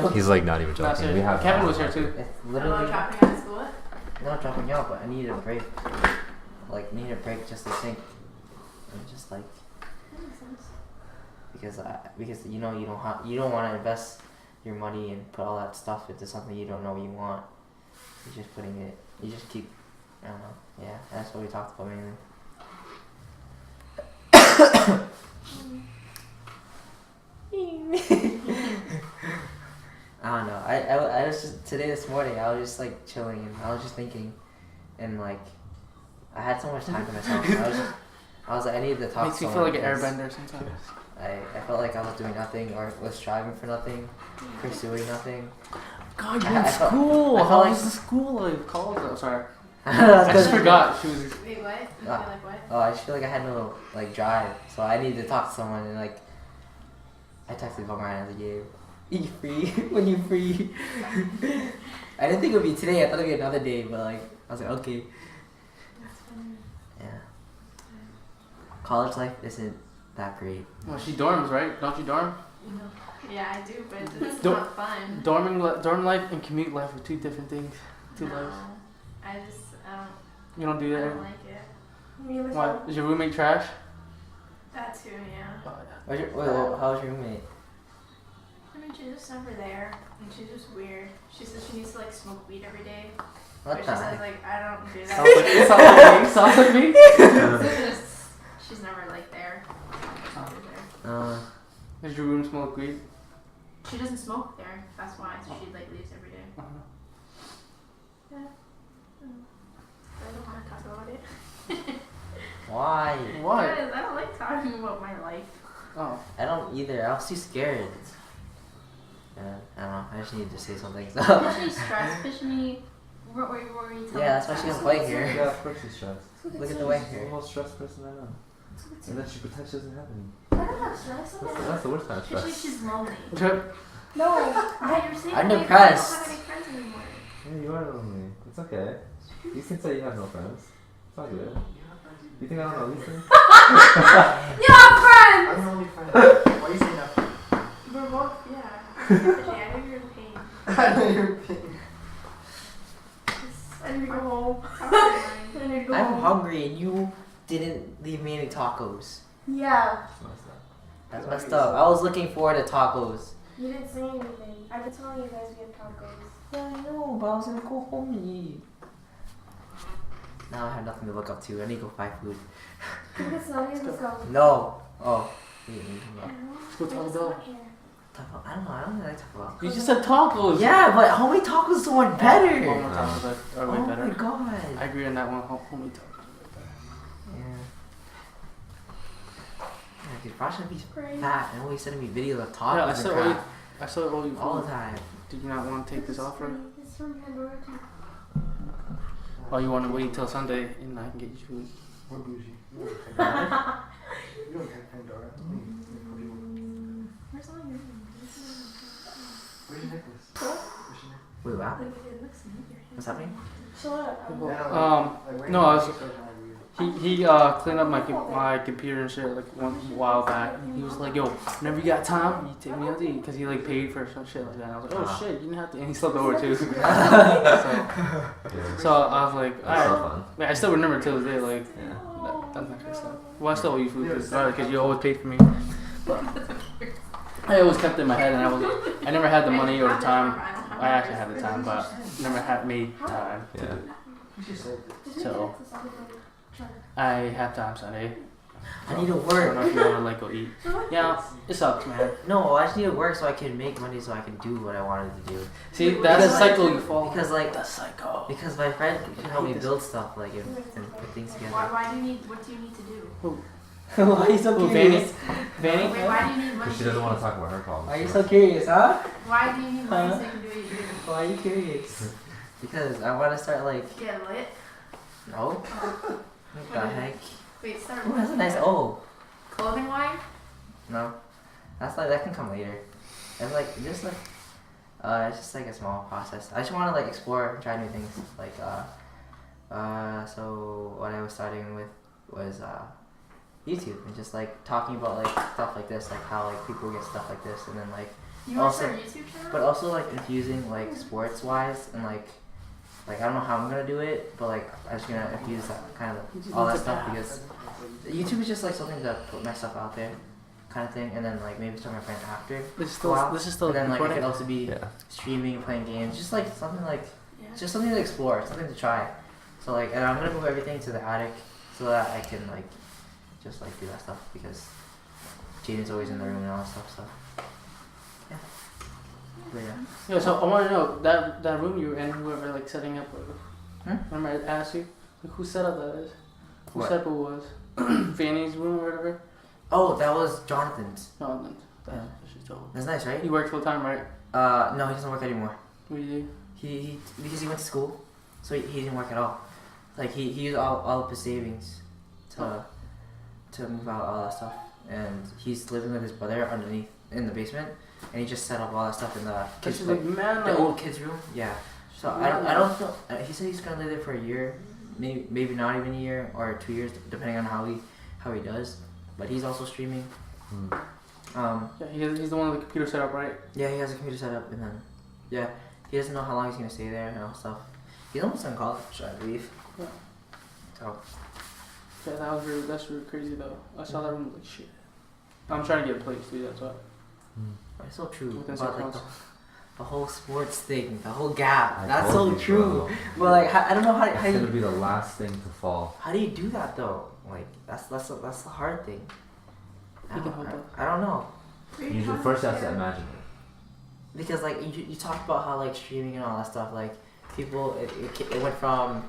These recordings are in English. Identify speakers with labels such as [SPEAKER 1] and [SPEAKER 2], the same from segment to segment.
[SPEAKER 1] He's like not even joking.
[SPEAKER 2] We have Kevin was here too.
[SPEAKER 3] It's literally
[SPEAKER 4] dropping out of school.
[SPEAKER 3] not dropping you out, but I needed a break. Like needed a break just to think. And just like
[SPEAKER 4] That makes sense.
[SPEAKER 3] because you know you don't want to invest your money and put all that stuff into something you don't know you want. You're just putting it. You just keep. I don't know. Yeah, that's what we talked about mainly. I don't know. I was just this morning. I was just like chilling and I was just thinking, and like I had so much time to myself. I was like I needed to talk.
[SPEAKER 2] Makes me feel like an airbender sometimes.
[SPEAKER 3] I felt like I was doing nothing or was striving for nothing, pursuing nothing.
[SPEAKER 2] God, you're in school.
[SPEAKER 3] I felt
[SPEAKER 2] How
[SPEAKER 3] like
[SPEAKER 2] was the school like? College? Oh, sorry.
[SPEAKER 3] That's
[SPEAKER 2] I just forgot. She was.
[SPEAKER 4] Wait, what? You feel like what?
[SPEAKER 3] Oh, I just feel like I had no like drive, so I needed to talk to someone and like I texted Bumryan as a game. You free? When you free? I didn't think it would be today. I thought it would be another day, but like I was like, okay.
[SPEAKER 4] That's funny.
[SPEAKER 3] Yeah. College life isn't that great.
[SPEAKER 2] Well, she dorms, right? Don't you dorm?
[SPEAKER 4] No. Yeah, I do, but it's
[SPEAKER 2] Dor-
[SPEAKER 4] not fun.
[SPEAKER 2] Dorm life and commute life are two different things. Two
[SPEAKER 4] No.
[SPEAKER 2] lives.
[SPEAKER 4] I just,
[SPEAKER 2] You don't do
[SPEAKER 4] I
[SPEAKER 2] that.
[SPEAKER 4] don't like it.
[SPEAKER 2] Why? Is your roommate trash?
[SPEAKER 4] That too, yeah.
[SPEAKER 2] Oh, yeah.
[SPEAKER 3] How was your roommate?
[SPEAKER 4] I mean, she's just never there, and she's just weird. She says she needs to like smoke weed every day.
[SPEAKER 3] What
[SPEAKER 4] But
[SPEAKER 3] the
[SPEAKER 4] she says
[SPEAKER 3] heck?
[SPEAKER 4] like I don't do
[SPEAKER 2] Sounds like,
[SPEAKER 4] that.
[SPEAKER 2] sounds like me. Sounds like me.
[SPEAKER 4] It's just, she's never like there. She's never there.
[SPEAKER 2] Does your room smoke weed?
[SPEAKER 4] She doesn't smoke there. That's why. So she like leaves every day.
[SPEAKER 2] Uh-huh.
[SPEAKER 4] I don't want to talk about it.
[SPEAKER 3] Why?
[SPEAKER 2] Why?
[SPEAKER 4] Because I don't like talking about my life.
[SPEAKER 2] Oh.
[SPEAKER 3] I don't either. I was too scared. I don't know. I just needed to say something. So.
[SPEAKER 4] Especially stress. Especially where you tell
[SPEAKER 3] Yeah, that's why she doesn't play here.
[SPEAKER 1] Yeah, of course she's stressed.
[SPEAKER 3] Look at the way
[SPEAKER 1] She's the
[SPEAKER 3] here.
[SPEAKER 1] most stressed person I know. And then she pretends she doesn't have any.
[SPEAKER 4] I don't have stress.
[SPEAKER 1] That's the worst kind of
[SPEAKER 4] Especially
[SPEAKER 1] stress.
[SPEAKER 4] she's lonely.
[SPEAKER 2] Trip.
[SPEAKER 4] No, you're saying
[SPEAKER 3] I'm
[SPEAKER 4] that
[SPEAKER 3] depressed.
[SPEAKER 4] I don't have any friends anymore.
[SPEAKER 1] Yeah, you are lonely. It's okay. You can say you have no friends. It's all good. You think I don't know these things?
[SPEAKER 4] You have friends!
[SPEAKER 5] I'm the only friend. Why are you saying that?
[SPEAKER 4] We're both, yeah. Especially, I know you're in pain.
[SPEAKER 5] I know you're in pain.
[SPEAKER 4] I need to go home. I need to go
[SPEAKER 3] I'm
[SPEAKER 4] home.
[SPEAKER 3] hungry and you didn't leave me any tacos.
[SPEAKER 4] Yeah.
[SPEAKER 3] That's messed up. I was looking forward to tacos.
[SPEAKER 6] You didn't say anything. I've been telling you guys we have tacos.
[SPEAKER 3] Yeah, I know, but I was gonna go home and eat. Now I have nothing to look up to. I need to go buy food.
[SPEAKER 6] Can we get snowman? Let's go.
[SPEAKER 3] No. Oh. Wait,
[SPEAKER 2] Let's go Taco Bell.
[SPEAKER 3] Taco. I don't know. I don't really like Taco Bell.
[SPEAKER 2] You just said tacos.
[SPEAKER 3] Yeah, but homemade tacos is so much better.
[SPEAKER 2] Homemade tacos are way
[SPEAKER 3] Oh
[SPEAKER 2] better.
[SPEAKER 3] my god.
[SPEAKER 2] I agree on that one. Homemade tacos are way better.
[SPEAKER 3] Yeah. Yeah, dude, Frosh should be fat and always sending me videos of tacos
[SPEAKER 2] Yeah,
[SPEAKER 3] and crap
[SPEAKER 2] I saw all you
[SPEAKER 3] all the time.
[SPEAKER 2] Did you not want to take this offer?
[SPEAKER 6] It's from Pandora too.
[SPEAKER 2] Oh, you want to wait till Sunday and I can get you food?
[SPEAKER 5] We're bougie. You don't have Pandora.
[SPEAKER 4] Where's all your
[SPEAKER 5] Where's your necklace? Where's your necklace?
[SPEAKER 3] Wait, wow.
[SPEAKER 4] It looks neat.
[SPEAKER 3] What's happening?
[SPEAKER 6] Shut up.
[SPEAKER 2] No, I was. He cleaned up my computer and shit like one while back. He was like, "Yo, whenever you got time, you take me out to eat," because he like paid for some shit like that. And I was like, "Oh shit, you didn't have to." And he slept over too. So I was like,
[SPEAKER 1] That's so
[SPEAKER 2] "Alright."
[SPEAKER 1] fun.
[SPEAKER 2] Like, I still remember till today. Like,
[SPEAKER 1] Yeah.
[SPEAKER 2] that's not good stuff. Well, I still owe you food because you always paid for me. But I always kept it in my head, and I never had the money or the time. I actually had the time, but never had made time.
[SPEAKER 1] Yeah.
[SPEAKER 2] So I have time Sunday.
[SPEAKER 3] I need to
[SPEAKER 2] I don't know
[SPEAKER 3] work.
[SPEAKER 2] if you want to like go eat. Yeah, it sucks, man.
[SPEAKER 3] No, I just need to work so I can make money so I can do what I wanted to do.
[SPEAKER 2] See, that's a cycle you fall.
[SPEAKER 3] Because like,
[SPEAKER 2] the cycle.
[SPEAKER 3] because my friend can help me build stuff like and put things together.
[SPEAKER 4] Why do you need, what do you need to do?
[SPEAKER 3] Why are you so
[SPEAKER 2] Who,
[SPEAKER 3] curious?
[SPEAKER 2] Vanny?
[SPEAKER 4] Wait, why do you need money?
[SPEAKER 1] Because she doesn't want to talk about her problems.
[SPEAKER 3] Why are you so curious, huh?
[SPEAKER 4] Why do you need money so you can do what you do?
[SPEAKER 3] Why are you curious? Because I want to start like,
[SPEAKER 4] Get lit?
[SPEAKER 3] no? What the heck?
[SPEAKER 4] Wait, start
[SPEAKER 3] Oh, that's a
[SPEAKER 4] with
[SPEAKER 3] nice O.
[SPEAKER 4] clothing line?
[SPEAKER 3] No, that's like that can come later. It's like just like it's just like a small process. I just want to like explore, try new things. Like so what I was starting with was YouTube and just like talking about like stuff like this, like how like people get stuff like this, and then like
[SPEAKER 4] You want to
[SPEAKER 3] Also-
[SPEAKER 4] start a YouTube channel?
[SPEAKER 3] but also like infusing like sports wise and like I don't know how I'm gonna do it, but like I'm just gonna infuse that kind of all that stuff because YouTube is just like something to put my stuff out there, kind of thing, and then like maybe start my friend after.
[SPEAKER 2] This is
[SPEAKER 3] a while.
[SPEAKER 2] still
[SPEAKER 3] And then like it
[SPEAKER 2] recording.
[SPEAKER 3] could also be
[SPEAKER 1] Yeah.
[SPEAKER 3] streaming, playing games, just like something like
[SPEAKER 4] Yeah.
[SPEAKER 3] just something to explore, something to try. So like, and I'm gonna move everything to the attic so that I can like just like do that stuff because Jaden's always in the room and all that stuff. So yeah, but yeah.
[SPEAKER 2] Yeah, so I want to know that room you were in, whoever like setting up. Remember I asked you like, who set up that is? Who
[SPEAKER 3] What?
[SPEAKER 2] set up it was? Fanny's room or whatever.
[SPEAKER 3] Oh, that was Jonathan's.
[SPEAKER 2] No, then
[SPEAKER 3] Yeah.
[SPEAKER 2] that's just dope.
[SPEAKER 3] That's nice, right?
[SPEAKER 2] You work full time, right?
[SPEAKER 3] No, he doesn't work anymore.
[SPEAKER 2] What do you do?
[SPEAKER 3] He because he went to school, so he didn't work at all. Like he used all of his savings to move out all that stuff, and he's living with his brother underneath in the basement, and he just set up all that stuff in the
[SPEAKER 2] Cause
[SPEAKER 3] kids
[SPEAKER 2] she's
[SPEAKER 3] like,
[SPEAKER 2] like, man,
[SPEAKER 3] the
[SPEAKER 2] like,
[SPEAKER 3] old kids room. Yeah. So I don't feel. He said he's gonna live there for a year, maybe not even a year or 2 years, depending on how he does. But he's also streaming.
[SPEAKER 1] Hmm.
[SPEAKER 2] yeah, he's the one with the computer set up, right?
[SPEAKER 3] Yeah, he has a computer set up, and then yeah, he doesn't know how long he's gonna stay there and all stuff. He's almost in college, I believe.
[SPEAKER 2] Yeah.
[SPEAKER 3] So
[SPEAKER 2] Yeah, that's really crazy though. I saw that room like shit. I'm trying to get a place, dude. That's why.
[SPEAKER 3] it's so true
[SPEAKER 2] Within
[SPEAKER 3] about
[SPEAKER 2] 6
[SPEAKER 3] like
[SPEAKER 2] months.
[SPEAKER 3] the whole sports thing, the whole gap.
[SPEAKER 1] I
[SPEAKER 3] That's
[SPEAKER 1] told
[SPEAKER 3] so
[SPEAKER 1] you,
[SPEAKER 3] true.
[SPEAKER 1] bro.
[SPEAKER 3] But like, I don't know how
[SPEAKER 1] It's
[SPEAKER 3] you
[SPEAKER 1] gonna be the last thing to fall.
[SPEAKER 3] how do you do that though? Like that's the hard thing.
[SPEAKER 2] You can hope up.
[SPEAKER 3] I don't know.
[SPEAKER 1] You first have to imagine it.
[SPEAKER 3] Because like you talked about how like streaming and all that stuff, like people it went from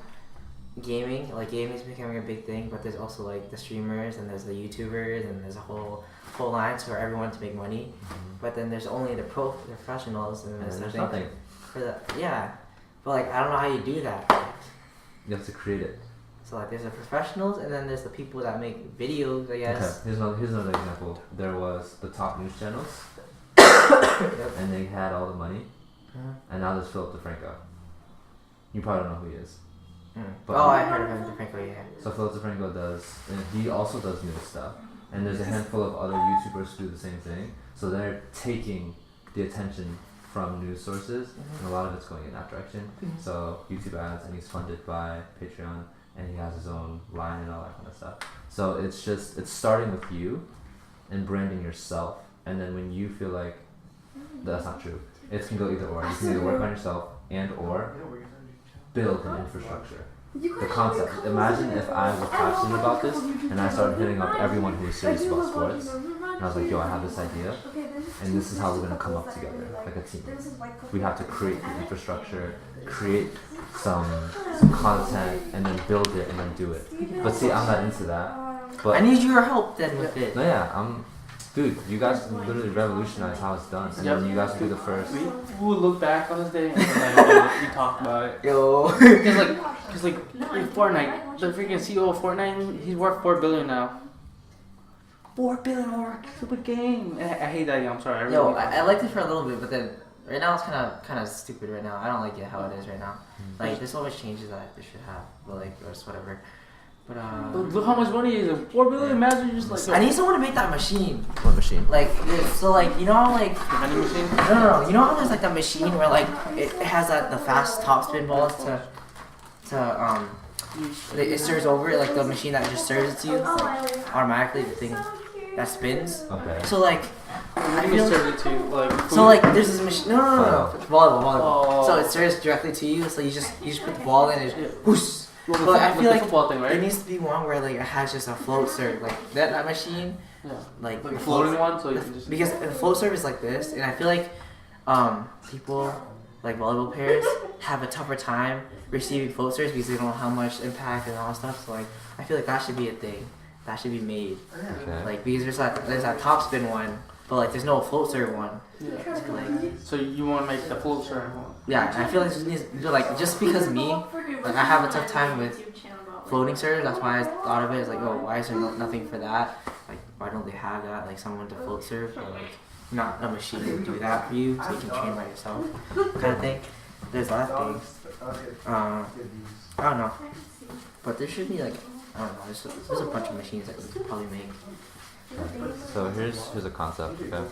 [SPEAKER 3] gaming, like gaming is becoming a big thing, but there's also like the streamers and there's the YouTubers and there's a whole line for everyone to make money. But then there's only the professionals and
[SPEAKER 1] And
[SPEAKER 3] there's
[SPEAKER 1] there's
[SPEAKER 3] nothing
[SPEAKER 1] nothing.
[SPEAKER 3] for the but like I don't know how you do that.
[SPEAKER 1] You have to create it.
[SPEAKER 3] So like there's the professionals and then there's the people that make videos, I guess.
[SPEAKER 1] Okay. Here's another example. There was the top news channels,
[SPEAKER 3] Yep.
[SPEAKER 1] and they had all the money,
[SPEAKER 3] Mhm.
[SPEAKER 1] and now there's Philip DeFranco. You probably don't know who he is. But-
[SPEAKER 3] Oh, I heard of him, DeFranco, yeah.
[SPEAKER 1] So Philip DeFranco does, and he also does news stuff. And there's a handful of other YouTubers who do the same thing. So they're taking the attention from news sources, and a lot of it's going in that direction. So YouTube ads, and he's funded by Patreon, and he has his own line and all that kind of stuff. So it's starting with you, and branding yourself. And then when you feel like that's not true, it can go either or. You can either work on yourself and or build an infrastructure. The concept. Imagine if I was passionate about this and I started hitting up everyone who was serious about sports, and I was like, yo, I have this idea, and this is how we're gonna come up together like a team. We have to create the infrastructure, create some content, and then build it and then do it. But see, I'm not into that.
[SPEAKER 3] I
[SPEAKER 1] But
[SPEAKER 3] need your help then with it.
[SPEAKER 1] no, yeah, dude, you guys literally revolutionized how it's done, and then you guys will be the first.
[SPEAKER 2] We will look back on this day and like, we talked about it.
[SPEAKER 3] Yo.
[SPEAKER 2] Cause like Fortnite, the freaking CEO of Fortnite, he's worth $4 billion now. $4 billion over a stupid game. I hate that. I'm sorry.
[SPEAKER 3] Yo, I liked it for a little bit, but then right now it's kind of stupid right now. I don't like it how it is right now. Like there's so much changes that it should have, but like or just whatever. But
[SPEAKER 2] Look how much money is it? $4 billion. Imagine just like.
[SPEAKER 3] I need someone to make that machine.
[SPEAKER 1] What machine?
[SPEAKER 3] Like so, like you know how like
[SPEAKER 2] The vending machine.
[SPEAKER 3] no. You know how there's like that machine where like it has the fast top spin balls to it serves over like the machine that just serves it to you like, automatically the thing that spins.
[SPEAKER 1] Okay.
[SPEAKER 3] So like I feel
[SPEAKER 2] serve it to you, like.
[SPEAKER 3] so like there's this machine. No. It's volleyball.
[SPEAKER 2] Oh.
[SPEAKER 3] So it serves directly to you. So you just put the ball in and
[SPEAKER 2] Yeah.
[SPEAKER 3] whoosh.
[SPEAKER 2] Well,
[SPEAKER 3] But I feel like
[SPEAKER 2] football thing,
[SPEAKER 3] There
[SPEAKER 2] right?
[SPEAKER 3] needs to be one where like it has just a float serve, like that machine,
[SPEAKER 2] Yeah.
[SPEAKER 3] like
[SPEAKER 2] Like a floating one, so you can just.
[SPEAKER 3] because the float serve is like this, and I feel like people like volleyball players have a tougher time receiving float serves because they don't know how much impact and all that stuff. So like I feel like that should be a thing, that should be made.
[SPEAKER 1] Okay.
[SPEAKER 3] Like because there's that top spin one, but like there's no float serve one.
[SPEAKER 2] Yeah.
[SPEAKER 3] Like
[SPEAKER 2] So you want to make the float serve one?
[SPEAKER 3] yeah, I feel like it just needs like just because me like I have a tough time with floating serve. That's why I thought of it as like, oh, why is there nothing for that? Like, why don't they have that? Like, someone to float serve, or like, not a machine to do that for you, so you can train by yourself, kind of thing. There's that thing. I don't know, but there should be like, I don't know. There's a bunch of machines that we could probably make.
[SPEAKER 1] So here's a concept. Okay.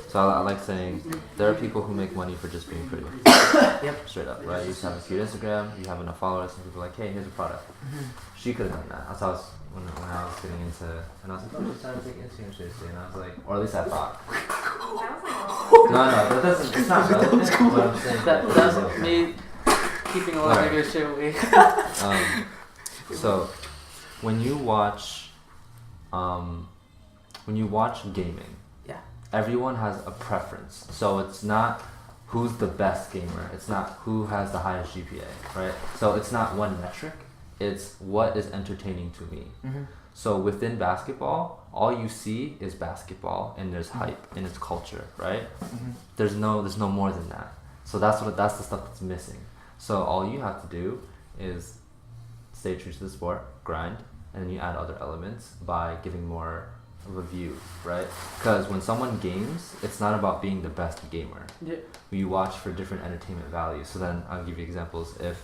[SPEAKER 1] So I like saying there are people who make money for just being pretty.
[SPEAKER 3] Yep.
[SPEAKER 1] Straight up, right? You just have a cute Instagram, you have enough followers, and people are like, hey, here's a product. She could have done that. That's how I was, when I was getting into, and I was like, oh, it's time to take Instagram seriously. And I was like, or at least I thought. No, that doesn't, it's not relevant, but I'm saying
[SPEAKER 2] That's me keeping a lot of negative shit away.
[SPEAKER 1] So, when you watch gaming, everyone has a preference. So it's not who's the best gamer. It's not who has the highest GPA, right? So it's not one metric. It's what is entertaining to me. So within basketball, all you see is basketball, and there's hype and it's culture, right? There's no more than that. So that's the stuff that's missing. So all you have to do is stay true to the sport, grind, and then you add other elements by giving more of a view, right? Because when someone games, it's not about being the best gamer.
[SPEAKER 2] Yeah.
[SPEAKER 1] You watch for different entertainment values. So then I'll give you examples. If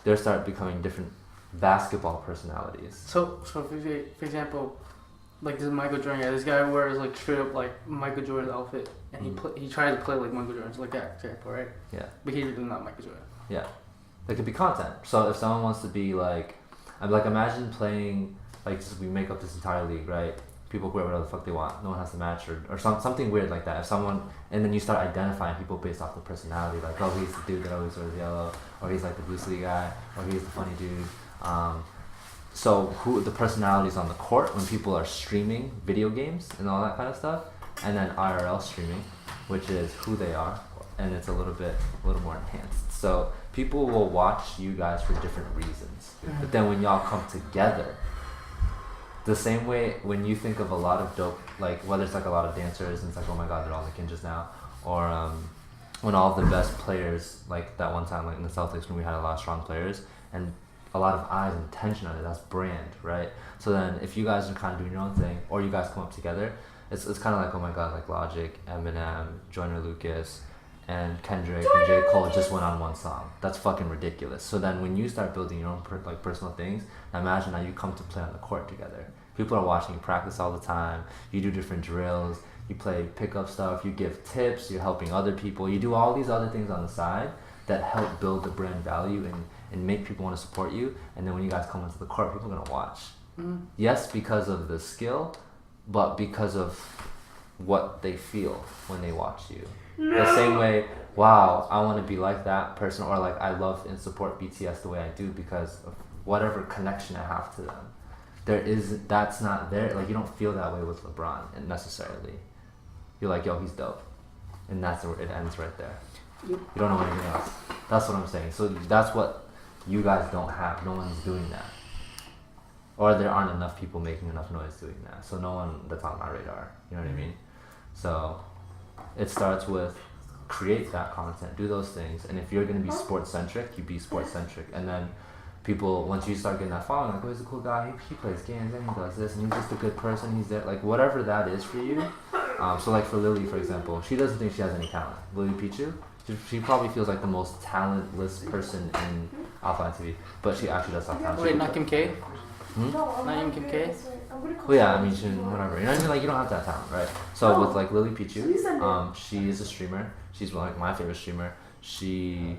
[SPEAKER 1] there start becoming different basketball personalities.
[SPEAKER 2] So for example, like this Michael Jordan guy, this guy wears like straight up like Michael Jordan outfit, and he tries to play like Michael Jordan, like that example, right?
[SPEAKER 1] Yeah.
[SPEAKER 2] But he's really not Michael Jordan.
[SPEAKER 1] Yeah. It could be content. So if someone wants to be like, I'm like, imagine playing, like, just we make up this entire league, right? People wear whatever the fuck they want. No one has to match or something weird like that. If someone, and then you start identifying people based off the personality, like, oh, he's the dude that always wears yellow, or he's like the Bruce Lee guy, or he's the funny dude. So who the personalities on the court when people are streaming video games and all that kind of stuff, and then IRL streaming, which is who they are, and it's a little more enhanced. So people will watch you guys for different reasons, but then when y'all come together, the same way when you think of a lot of dope, like whether it's like a lot of dancers and it's like, oh my god, they're all the ninjas now, or when all of the best players, like that one time like in the Celtics when we had a lot of strong players and a lot of eyes and attention on it, that's brand, right? So then if you guys are kind of doing your own thing or you guys come up together, it's kind of like, oh my god, like Logic, Eminem, Joyner Lucas, and Kendrick and J. Cole just went on one song. That's fucking ridiculous. So then when you start building your own personal things, imagine now you come to play on the court together. People are watching you practice all the time. You do different drills. You play pickup stuff. You give tips. You're helping other people. You do all these other things on the side that help build the brand value and make people want to support you. And then when you guys come into the court, people are going to watch. Yes, because of the skill, but because of what they feel when they watch you. The same way, wow, I want to be like that person, or like I love and support BTS the way I do because of whatever connection I have to them. That's not there. Like you don't feel that way with LeBron necessarily. You're like, yo, he's dope, and that's where it ends right there. You don't know anything else. That's what I'm saying. So that's what you guys don't have. No one's doing that, or there aren't enough people making enough noise doing that. So no one that's on my radar. You know what I mean? So it starts with create that content, do those things, and if you're gonna be sports centric, you be sports centric, and then people, once you start getting that following, like, oh, he's a cool guy, he plays games and he does this, and he's just a good person, he's there, like whatever that is for you. So like for Lily, for example, she doesn't think she has any talent. Lily Pichu, she probably feels like the most talentless person in Alpha TV, but she actually does have talent.
[SPEAKER 2] Wait, not Kim K?
[SPEAKER 6] Not
[SPEAKER 2] even Kim K?
[SPEAKER 1] Well, yeah, I mean, whatever. You know what I mean? Like, you don't have that talent, right? So with like Lily Pichu, she is a streamer. She's like my favorite streamer. She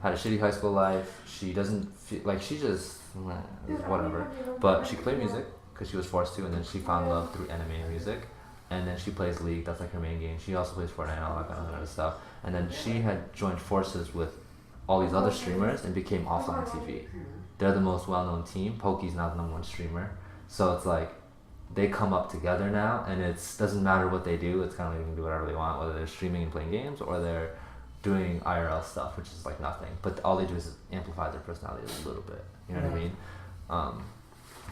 [SPEAKER 1] had a shitty high school life. She doesn't feel like she just whatever. But she played music because she was forced to, and then she found love through anime music. And then she plays League. That's like her main game. She also plays Fortnite and all that kind of other stuff. And then she had joined forces with all these other streamers and became Offline TV. They're the most well-known team. Pokey's now the #1 streamer. So it's like they come up together now, and it doesn't matter what they do. It's kind of like they can do whatever they want, whether they're streaming and playing games or they're doing IRL stuff, which is like nothing. But all they do is amplify their personality a little bit. You know what I mean?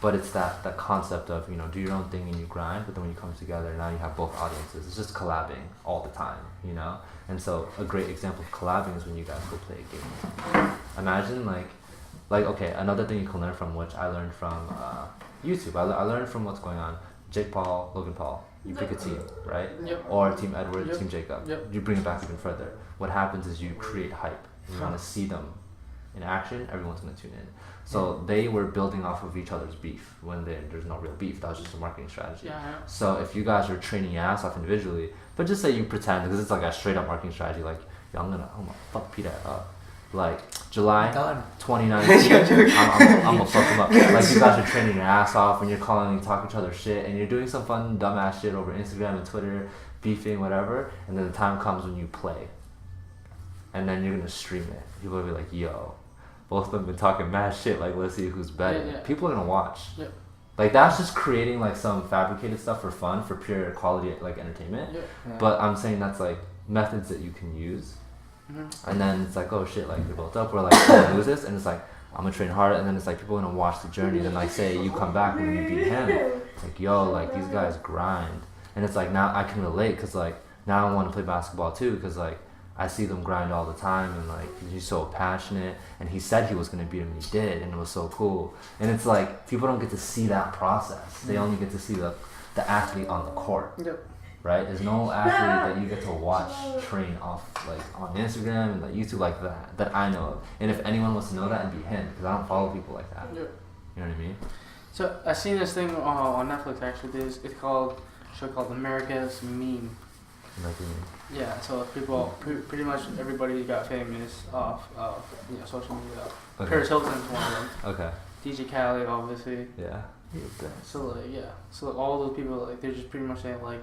[SPEAKER 1] But it's that concept of, you know, do your own thing and you grind, but then when you come together, now you have both audiences. It's just collabing all the time, you know? And so a great example of collabing is when you guys go play a game. Imagine like okay, another thing you can learn from, which I learned from YouTube. I learned from what's going on. Jake Paul, Logan Paul. You pick a team, right?
[SPEAKER 2] Yep.
[SPEAKER 1] Or Team Edward,
[SPEAKER 2] Yep.
[SPEAKER 1] Team Jacob.
[SPEAKER 2] Yep.
[SPEAKER 1] You bring it back even further. What happens is you create hype. You want to see them in action, everyone's gonna tune in. So they were building off of each other's beef when there's no real beef. That was just a marketing strategy.
[SPEAKER 2] Yeah.
[SPEAKER 1] So if you guys are training your ass off individually, but just say you pretend, because it's like a straight up marketing strategy, like, yo, I'm gonna, oh my, fuck Peter up. Like, July 2019, I'm gonna fuck him up. Like, you guys are training your ass off when you're calling and talking each other shit, and you're doing some fun, dumbass shit over Instagram and Twitter, beefing, whatever, and then the time comes when you play. And then you're gonna stream it. People will be like, yo, both of them been talking mad shit, like, let's see who's better.
[SPEAKER 2] Yeah.
[SPEAKER 1] People are gonna watch.
[SPEAKER 2] Yeah.
[SPEAKER 1] Like, that's just creating, like, some fabricated stuff for fun, for pure quality, like, entertainment.
[SPEAKER 2] Yeah.
[SPEAKER 1] But I'm saying that's, like, methods that you can use. And then it's like, oh shit, like, you're built up, or like, oh, lose this, and it's like, I'm gonna train harder, and then it's like, people are gonna watch the journey, then like, say you come back and you beat him, it's like, yo, like, these guys grind, and it's like, now I can relate, cause like, now I want to play basketball too, cause like, I see them grind all the time, and like, he's so passionate, and he said he was gonna beat him, and he did, and it was so cool, and it's like, people don't get to see that process, they only get to see the athlete on the court.
[SPEAKER 2] Yep.
[SPEAKER 1] Right? There's no athlete that you get to watch train off, like, on Instagram and like YouTube like that I know of. And if anyone wants to know that, it'd be him, because I don't follow people like that.
[SPEAKER 2] Yeah.
[SPEAKER 1] You know what I mean?
[SPEAKER 2] So I seen this thing on Netflix actually. It's called a show called America's Meme. Yeah. So people, pretty much everybody got famous off of social media.
[SPEAKER 1] Okay.
[SPEAKER 2] Paris Hilton's one of them.
[SPEAKER 1] Okay.
[SPEAKER 2] DJ Khaled, obviously.
[SPEAKER 1] Yeah.
[SPEAKER 2] So like so like, all those people, like, they're just pretty much saying like,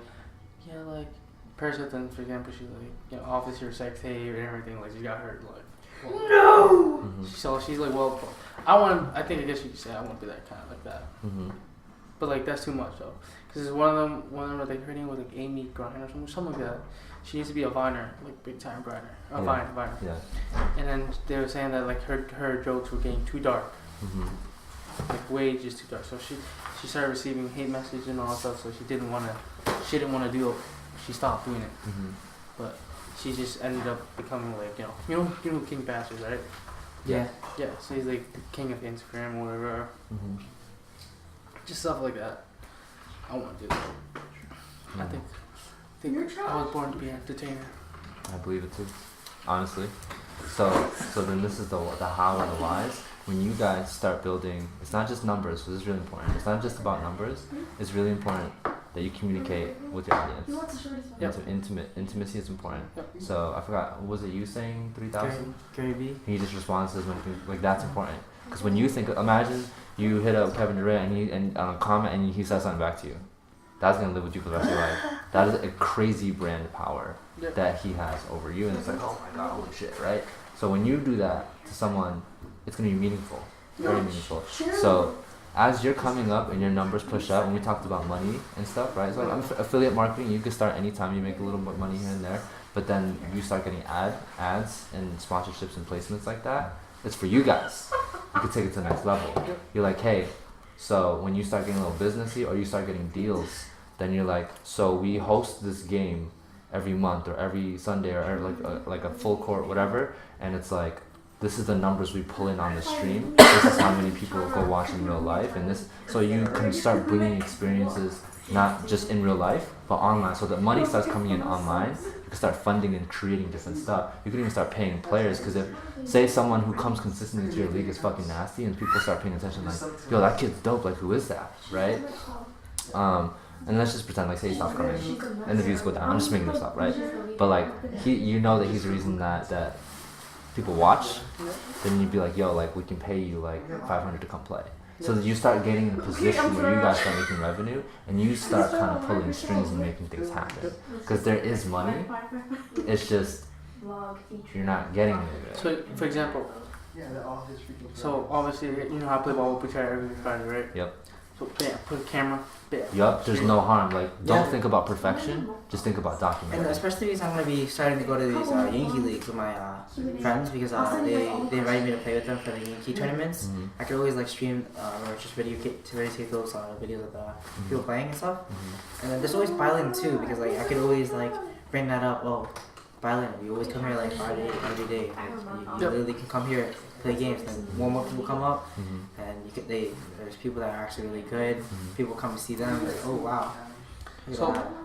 [SPEAKER 2] yeah, like Paris Hilton, for example, she's like, officer sex tape and everything, like, she got her like, well, no. So she's like, well, I think I guess you could say I want to be that kind of like that. But like, that's too much though, because one of them like, her name was like Amy Griner or something like that. She used to be a Viner, like big time Griner, Viner.
[SPEAKER 1] Yeah.
[SPEAKER 2] And then they were saying that like her jokes were getting too dark. Like, way just too dark. So she started receiving hate messages and all that stuff. So she didn't want to do it. She stopped doing it. But she just ended up becoming like, you know King Bastards, right?
[SPEAKER 3] Yeah.
[SPEAKER 2] Yeah. So he's like the king of Instagram or whatever. Just stuff like that. I want to do that. I think I was born to be an entertainer.
[SPEAKER 1] I believe it too, honestly. So then this is the how and the whys. When you guys start building, it's not just numbers, so this is really important. It's not just about numbers. It's really important that you communicate with your audience. Intimacy is important. So I forgot, what was it you saying, 3,000?
[SPEAKER 3] Gary B.
[SPEAKER 1] And he just responds to like, that's important. Because when you think, imagine you hit up Kevin Durant and comment and he says something back to you. That's gonna live with you for the rest of your life. That is a crazy brand power that he has over you, and it's like, oh my god, holy shit, right? So when you do that to someone, it's gonna be meaningful, very meaningful. So as you're coming up and your numbers push up, when we talked about money and stuff, right? So like, affiliate marketing, you can start anytime you make a little bit of money here and there, but then you start getting ads and sponsorships and placements like that. It's for you guys. You can take it to the next level. You're like, hey, so when you start getting a little businessy or you start getting deals, then you're like, so we host this game every month or every Sunday or like a full court, whatever, and it's like, this is the numbers we pull in on the stream. This is how many people go watch in real life, and this, so you can start bringing experiences not just in real life but online. So that money starts coming in online. You can start funding and creating different stuff. You can even start paying players, because if say someone who comes consistently to your league is fucking nasty, and people start paying attention, like, yo, that kid's dope. Like, who is that, right? And let's just pretend, like, say he stops coming, and the views go down. I'm just making this up, right? But like, you know that he's the reason that people watch. Then you'd be like, yo, like, we can pay you like $500 to come play. So that you start getting in a position where you guys start making revenue, and you start kind of pulling strings and making things happen. Because there is money, it's just you're not getting it.
[SPEAKER 2] So, for example, so obviously, you know how I play ball with every Friday, right?
[SPEAKER 1] Yep.
[SPEAKER 2] So, bam, put a camera. Bam.
[SPEAKER 1] Yup, there's no harm. Like, don't think about perfection, just think about documenting.
[SPEAKER 3] And especially because I'm going to be starting to go to these Yankee leagues with my friends, because they invited me to play with them for the Yankee tournaments. I could always like stream or just videotape those videos of the people playing and stuff. And then there's always Byland too, because like I could always like bring that up. Oh, Byland, we always come here like Friday every day. You literally can come here, play games, then more people come up, and there's people that are actually really good. People come to see them. Like, oh wow.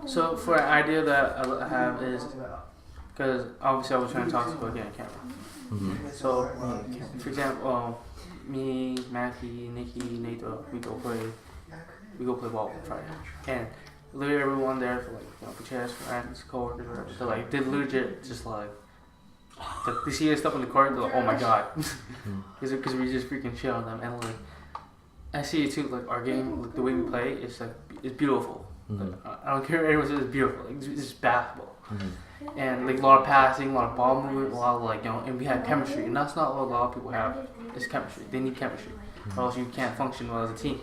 [SPEAKER 2] So for an idea that I have is, because obviously I was trying to talk to people getting a camera.
[SPEAKER 1] Mm-hmm.
[SPEAKER 2] So, for example, me, Mackie, Nikki, Nathan, we go play ball on Friday, and literally everyone there for like for chess, friends, coworkers, whatever. They're like, they legit just like, they see this stuff on the court, they're like, oh my god, because we just freaking shit on them, and like, I see it too, like our game, like the way we play, it's like it's beautiful.
[SPEAKER 1] Mm-hmm.
[SPEAKER 2] Like, I don't care what anyone says, it's beautiful. Like, it's just basketball.
[SPEAKER 1] Mm-hmm.
[SPEAKER 2] And like a lot of passing, a lot of ball movement, a lot of like and we have chemistry, and that's not what a lot of people have. It's chemistry. They need chemistry, or else you can't function well as a team.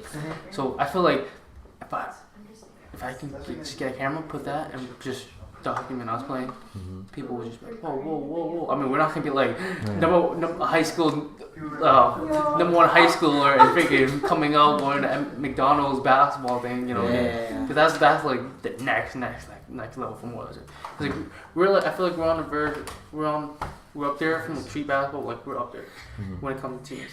[SPEAKER 2] So I feel like if I can just get a camera, put that, and just document us playing, people would just be like, whoa. I mean, we're not gonna be like number high school, number one high schooler and freaking coming out going to McDonald's basketball thing, you know? Because that's like the next level from what is it? Like we're like, I feel like we're on the verge. We're up there from the street basketball. Like we're up there when it comes to teams.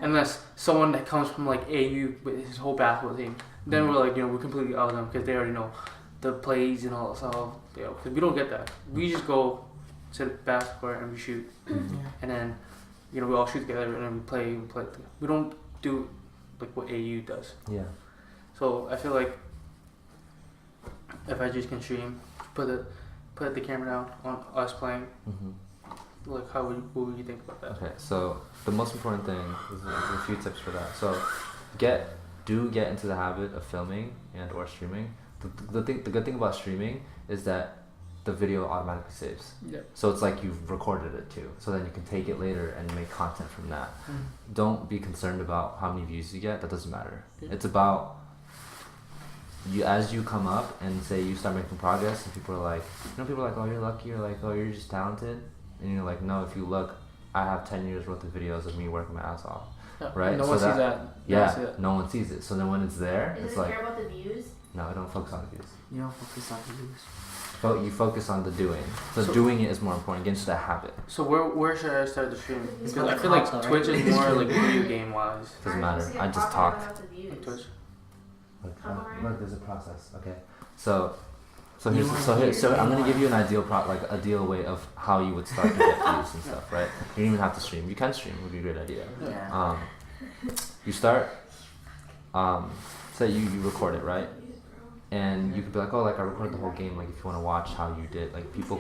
[SPEAKER 2] Unless someone that comes from like AU with his whole basketball team, then we're like, we're completely out of them because they already know the plays and all that stuff. Because we don't get that. We just go to the basketball and we shoot, and then we all shoot together and then we play. We don't do like what AU does.
[SPEAKER 1] Yeah.
[SPEAKER 2] So I feel like if I just can stream, put the camera down on us playing. Like, what would you think about that?
[SPEAKER 1] Okay, so the most important thing is a few tips for that. So, get into the habit of filming and or streaming. The good thing about streaming is that the video automatically saves.
[SPEAKER 2] Yeah.
[SPEAKER 1] So it's like you've recorded it too. So then you can take it later and make content from that. Don't be concerned about how many views you get. That doesn't matter. It's about you as you come up and say you start making progress, and people are like, oh, you're lucky, or like, oh, you're just talented. And you're like, no, if you look, I have 10 years worth of videos of me working my ass off.
[SPEAKER 2] Yeah.
[SPEAKER 1] Right?
[SPEAKER 2] No one sees that.
[SPEAKER 1] No one sees it. So then when it's there, it's like...
[SPEAKER 4] Does it care about the views?
[SPEAKER 1] No, I don't focus on the views.
[SPEAKER 3] You don't focus on the views.
[SPEAKER 1] You focus on the doing. So doing it is more important. Get into that habit.
[SPEAKER 2] So where should I start the stream? Because I feel like Twitch is more like video game wise.
[SPEAKER 1] Doesn't matter. I just talk.
[SPEAKER 2] Like Twitch.
[SPEAKER 1] Look, there's a process. Okay. So I'm gonna give you an ideal way of how you would start to get views and stuff, right? You don't even have to stream. You can stream. It would be a great idea.
[SPEAKER 3] Yeah.
[SPEAKER 1] You start. Say you record it, right? And you could be like, oh, like I recorded the whole game. Like if you want to watch how you did, like people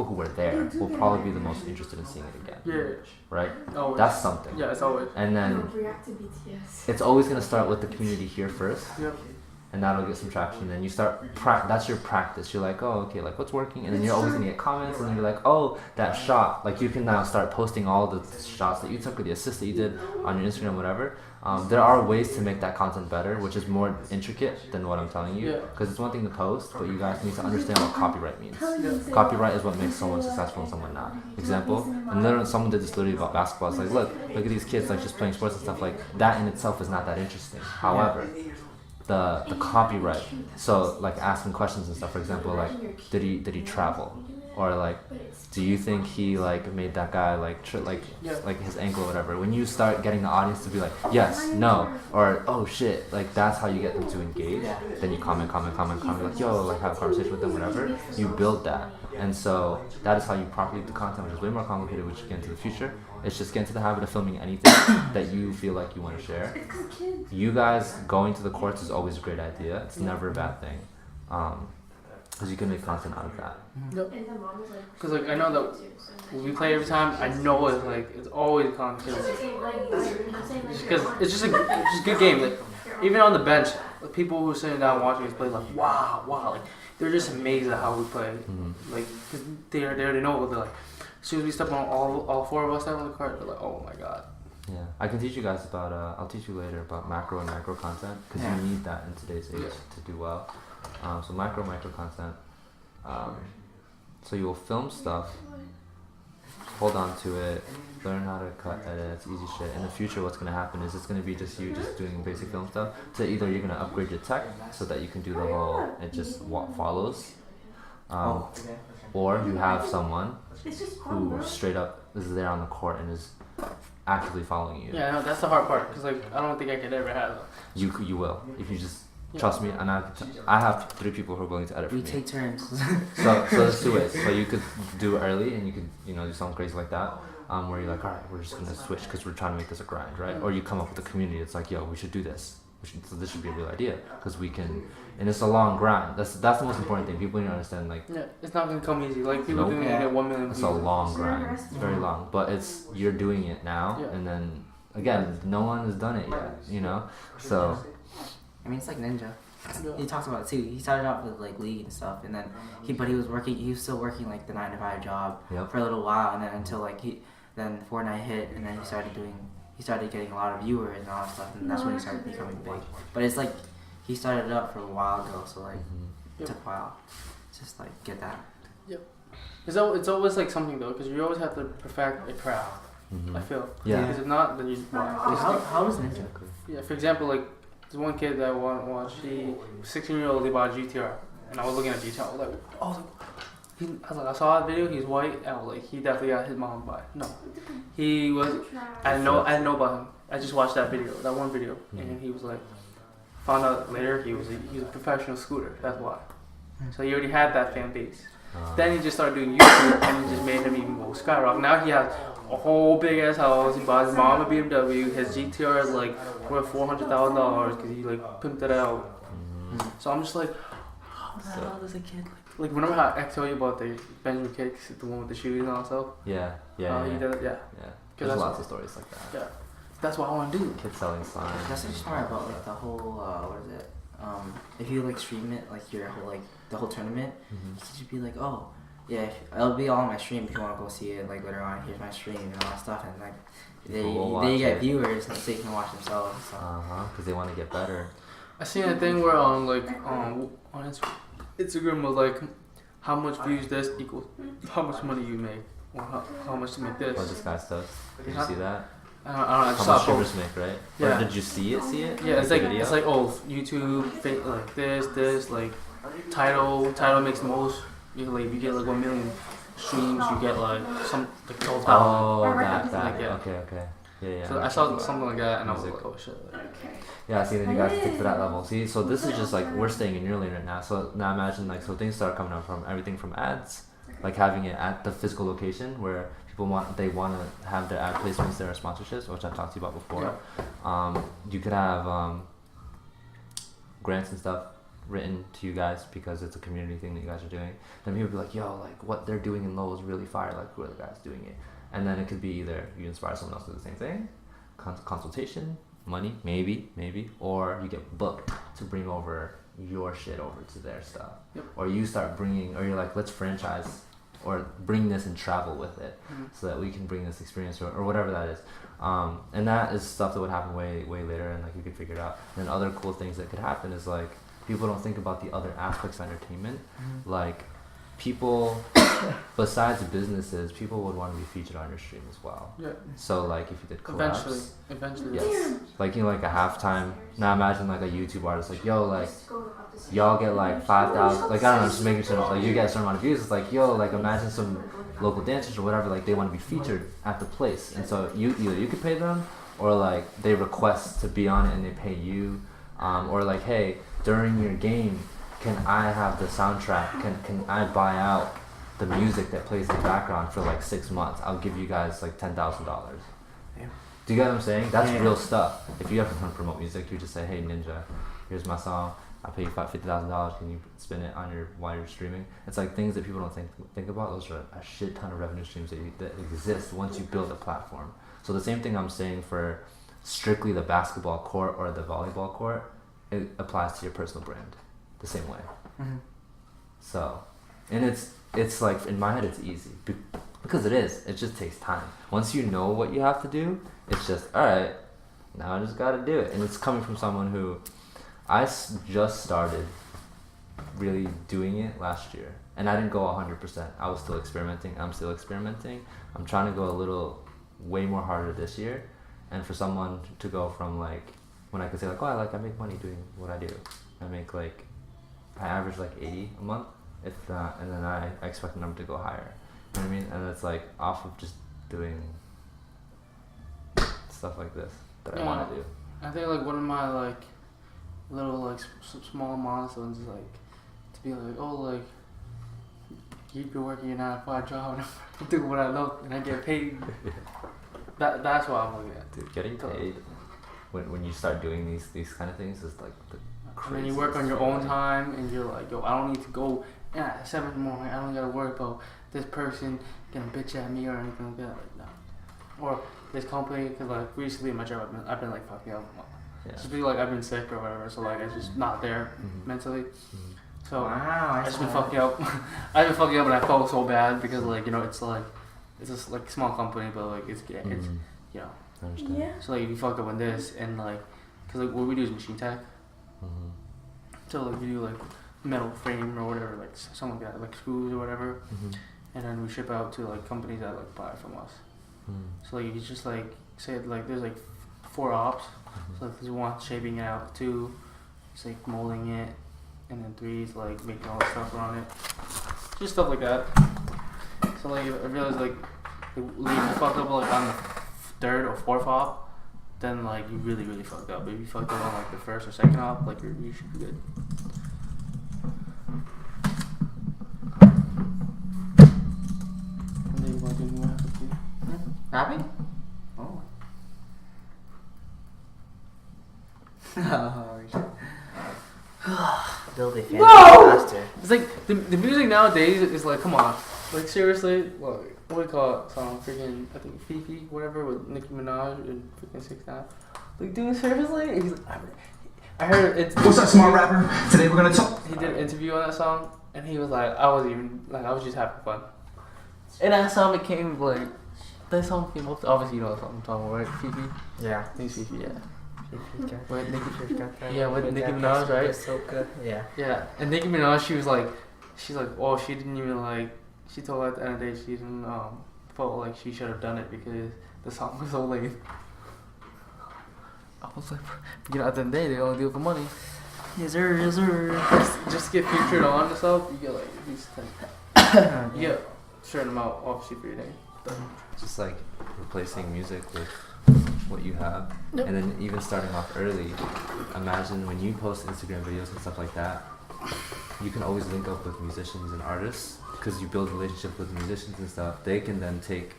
[SPEAKER 1] who were there will probably be the most interested in seeing it again.
[SPEAKER 2] Yeah.
[SPEAKER 1] Right?
[SPEAKER 2] Always.
[SPEAKER 1] That's something.
[SPEAKER 2] Yeah, it's always.
[SPEAKER 1] And then it's always gonna start with the community here first.
[SPEAKER 2] Yep.
[SPEAKER 1] And that'll get some traction. Then you start that's your practice. You're like, oh, okay, like what's working? And then you're always gonna get comments, and then you're like, oh, that shot. Like you can now start posting all the shots that you took or the assists that you did on your Instagram, whatever. There are ways to make that content better, which is more intricate than what I'm telling you. Because it's one thing to post, but you guys need to understand what copyright means. Copyright is what makes someone successful and someone not. Example, and then someone did this literally about basketball. It's like, look at these kids like just playing sports and stuff. Like that in itself is not that interesting. However, the copyright, so like asking questions and stuff, for example, like did he travel, or like do you think he like made that guy like his ankle or whatever? When you start getting the audience to be like yes, no, or oh shit, like that's how you get them to engage. Then you comment like yo, like have a conversation with them, whatever. You build that, and so that is how you properly do content, which is way more complicated, which you get into the future. It's just get into the habit of filming anything that you feel like you want to share. You guys going to the courts is always a great idea. It's never a bad thing, because you can make content out of that.
[SPEAKER 2] Yep. Because like I know that when we play every time, I know it's always content. Because it's just a good game. Like even on the bench, like, people who are sitting down watching us play, like wow, like they're just amazed at how we play. Like cause they already know what they're like. As soon as we step on all four of us step on the court, they're like, oh my god.
[SPEAKER 1] Yeah, I can teach you guys about. I'll teach you later about macro and micro content, because you need that in today's age to do well. So micro content. So you will film stuff, hold on to it, learn how to cut, edit. It's easy shit. In the future, what's gonna happen is it's gonna be just you just doing basic film stuff. So either you're gonna upgrade your tech so that you can do the whole it just follows, or you have someone who straight up is there on the court and is actively following you.
[SPEAKER 2] Yeah, no, that's the hard part, because like I don't think I could ever have that.
[SPEAKER 1] You will if you just Trust me, and I have 3 people who are willing to edit for
[SPEAKER 3] We
[SPEAKER 1] me.
[SPEAKER 3] take turns.
[SPEAKER 1] So there's 2 ways. So you could do it early, and you could do something crazy like that, where you're like, all right, we're just gonna switch because we're trying to make this a grind, right? Or you come up with a community. It's like, yo, we should do this. So this should be a real idea because we can, and it's a long grind. That's the most important thing. People need to understand, like,
[SPEAKER 2] Yeah, it's not gonna come easy. Like people
[SPEAKER 1] Nope.
[SPEAKER 2] doing it at 1 million
[SPEAKER 1] it's
[SPEAKER 2] views.
[SPEAKER 1] a long grind. It's very long, but you're doing it now,
[SPEAKER 2] Yeah.
[SPEAKER 1] and then again, no one has done it yet, So
[SPEAKER 3] I mean, it's like Ninja.
[SPEAKER 2] Yeah.
[SPEAKER 3] He talks about it too. He started out with like League and stuff, and then he was still working like the 9 to 5 job
[SPEAKER 1] Yep.
[SPEAKER 3] for a little while, and then until like then Fortnite hit, and then he started getting a lot of viewers and all that stuff, and that's when he started becoming big. But it's like he started it up for a while ago, so like it took a while. Just like get that.
[SPEAKER 2] It's always like something though, because you always have to perfect a craft.
[SPEAKER 1] Mhm.
[SPEAKER 2] I feel.
[SPEAKER 1] Yeah.
[SPEAKER 2] Because if not, then you why?
[SPEAKER 3] How was Ninja?
[SPEAKER 2] Yeah. For example, like there's one kid that I watched. He 16-year-old. He bought a GTR, and I was looking at GTR. I was like, I saw that video. He's white. And I was like, he definitely got his mom to buy. No, he was. I didn't know about him. I just watched that one video, and he was like, found out later he was a professional scooter. That's why. So he already had that fan base. Then he just started doing YouTube, and it just made him even more skyrocket. Now he has a whole big ass house. He bought his mom a BMW. His GTR is like worth $400,000 because he like pimped it out. So I'm just like, how the hell does a kid like remember how I told you about the Benjamin Kicks, the one with the shoes and all that stuff?
[SPEAKER 1] Yeah.
[SPEAKER 2] He did it, yeah.
[SPEAKER 1] There's lots of stories like that.
[SPEAKER 2] Yeah, that's what I want to do.
[SPEAKER 1] Kids selling signs.
[SPEAKER 3] That's the smart about like the whole what is it? If you like stream it like your whole like the whole tournament, you can just be like, oh yeah, it'll be all on my stream if you want to go see it like later on. Here's my stream and all that stuff, and like they get viewers and so they can watch themselves. So.
[SPEAKER 1] Because they want to get better.
[SPEAKER 2] I seen a thing where on Instagram was like, how much views this equals how much money you make, or how much to make this.
[SPEAKER 1] What this guy does. Did you see that?
[SPEAKER 2] I don't know. I just
[SPEAKER 1] How much
[SPEAKER 2] saw
[SPEAKER 1] streamers make, right?
[SPEAKER 2] Yeah.
[SPEAKER 1] Or did you see it?
[SPEAKER 2] Yeah, it's like
[SPEAKER 1] video?
[SPEAKER 2] YouTube, like this, like title makes the most. You get like 1 million streams. You get like some like 12,000.
[SPEAKER 1] Oh, that.
[SPEAKER 2] Like, yeah.
[SPEAKER 1] Okay. Yeah.
[SPEAKER 2] So I saw something like that, and I was like, oh shit.
[SPEAKER 1] Yeah, see, then you guys stick to that level. See, so this is just like, we're staying in your lane right now. So now imagine, like, so things start coming up from everything from ads, like having it at the physical location where people want to have their ad placements there or sponsorships, which I've talked to you about before.
[SPEAKER 2] Yeah.
[SPEAKER 1] You could have grants and stuff written to you guys because it's a community thing that you guys are doing. Then people be like, yo, like, what they're doing in Lowell is really fire. Like, who are the guys doing it? And then it could be either you inspire someone else to do the same thing, consultation, money, maybe, or you get booked to bring over your shit over to their stuff.
[SPEAKER 2] Yep.
[SPEAKER 1] Or you start bringing, or you're like, let's franchise or bring this and travel with it so that we can bring this experience or whatever that is. And that is stuff that would happen way later, and like you could figure it out. And other cool things that could happen is like people don't think about the other aspects of entertainment. Like people, besides businesses, people would want to be featured on your stream as well.
[SPEAKER 2] Yeah.
[SPEAKER 1] So like if you did collabs,
[SPEAKER 2] Eventually.
[SPEAKER 1] yes, like like a halftime. Now imagine like a YouTube artist, like yo, like y'all get like 5,000, like I don't know, just making sure like you get a certain amount of views. It's like yo, like imagine some local dancers or whatever, like they want to be featured at the place, and so either you could pay them or like they request to be on it and they pay you, or like hey, during your game, can I have the soundtrack? Can I buy out the music that plays in the background for like 6 months? I'll give you guys like $10,000.
[SPEAKER 3] Yeah.
[SPEAKER 1] Do you get what I'm saying? That's real stuff. If you ever want to promote music, you just say, hey Ninja, here's my song. I'll pay you $50,000. Can you spin it on while you're streaming? It's like things that people don't think about. Those are a shit ton of revenue streams that exist once you build a platform. So the same thing I'm saying for strictly the basketball court or the volleyball court, it applies to your personal brand the same way. So, and it's like in my head it's easy because it is. It just takes time. Once you know what you have to do, it's just all right. Now I just got to do it, and it's coming from someone who just started really doing it last year, and I didn't go 100%. I was still experimenting. I'm still experimenting. I'm trying to go way more harder this year, and for someone to go from like when I could say like, oh, I make money doing what I do. I average like 80 a month, if not, and then I expect the number to go higher. You know what I mean? And it's like off of just doing stuff like this that I want to do.
[SPEAKER 2] I think like one of my little like small milestones, like to be like, oh, like keep your working your 9 to 5 job and I do what I love and I get paid. That's what I'm looking at.
[SPEAKER 1] Dude, getting paid when you start doing these kind of things is like the
[SPEAKER 2] And then you work on your own time and you're like, yo, I don't need to go at 7 in the morning. I don't gotta worry about this person gonna bitch at me or anything like that. Like, no. Or this company, cause like recently in my job, I've been like fucking up.
[SPEAKER 1] Yeah.
[SPEAKER 2] Just be like I've been sick or whatever, so like it's just not there mentally. So
[SPEAKER 3] Wow,
[SPEAKER 2] I've just been fucking up. I've been fucking up and I felt so bad because like, you know, it's just like a small company, but like it's you know.
[SPEAKER 1] I understand.
[SPEAKER 6] Yeah.
[SPEAKER 2] So like if you fuck up on this and like, cause like what we do is machine tech. So like we do like metal frame or whatever, like something like that, like screws or whatever, and then we ship out to like companies that like buy from us. So like you just like say like there's like 4 ops. So like there's 1 shaping it out, 2 it's like molding it, and then 3 is like making all the stuff around it, just stuff like that. So like I realized like if you fucked up like on the 3rd or 4th op, then like you really fucked up. If you fucked up on like the 1st or 2nd op, like you should be good. And then you want to do more
[SPEAKER 3] Rapping? Oh. Oh shit. Build a fan faster.
[SPEAKER 2] It's like the music nowadays is like, come on, like seriously, like what do we call it? Song freaking I think Fifi whatever with Nicki Minaj and freaking 6ix9ine. Like dude, seriously? He's like, I heard it's.
[SPEAKER 7] What's up, smart rapper? Today we're gonna talk.
[SPEAKER 2] He did an interview on that song, and he was like, I was just having fun. And that song became like, that song came up. Obviously, you know what I'm talking about, right? Fifi.
[SPEAKER 3] Yeah.
[SPEAKER 2] I think it's Fifi. Yeah.
[SPEAKER 3] With Nicki,
[SPEAKER 2] yeah, with Nicki Minaj, right?
[SPEAKER 3] Ahsoka. Yeah.
[SPEAKER 2] Yeah, and Nicki Minaj, she's like, oh, she didn't even like. She told her at the end of the day she didn't felt like she should have done it because the song was so lame. I was like, you know, at the end of the day, they only do it for money. Yes sir, yes sir. Just get featured on and stuff, you get like at least 10. You get a certain amount, obviously, for your day.
[SPEAKER 1] Just like replacing music with what you have, and then even starting off early. Imagine when you post Instagram videos and stuff like that, you can always link up with musicians and artists because you build relationships with musicians and stuff. They can then take